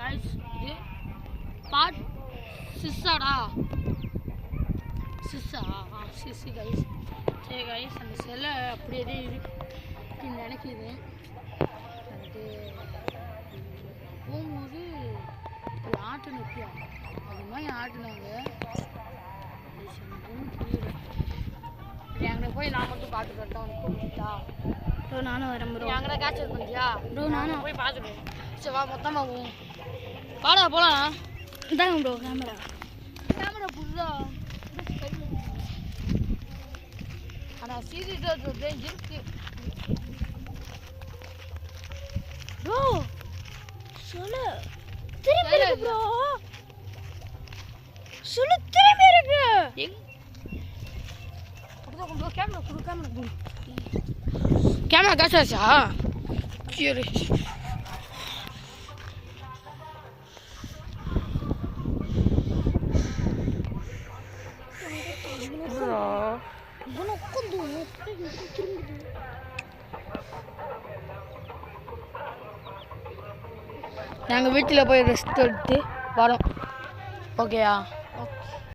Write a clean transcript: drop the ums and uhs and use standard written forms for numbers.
Guys இது பாட் சிஸ்ஸாடா சிஸ்ஸா சிஸ்ஸி guys. சரி guys அந்த செல்லை அப்படியே இருக்குன்னு நினைக்கிது. அது போகும்போது ஒரு ஆட்டு நிற்கும் அது மாதிரி ஆட்டுனாங்க. புரியல என்கிட்ட போய் நான் மட்டும் பார்த்துட்டு வரட்டா உனக்கு கூப்பிட்டா ப்ரோ நானும் வரேன் ப்ரோ. என்கிட்ட கேட்சர் பண்ணியா ப்ரோ நானும் போய் பார்த்துட்டு சரி வா மொத்தமாக போவோம் வாடா போகலாம். இதாங்க ப்ரோ கேமரா புதுதா ஆனால் சீரியஸ் இருக்கு ப்ரோ சொல்லு திரும்பி இருக்கு ப்ரோ சொல்லு திரும்பி இருக்கு கேமரா காசாச்சா சரி நாங்கள் வீட்டில் போய் ரெஸ்ட் எடுத்து வரோம். ஓகேயா?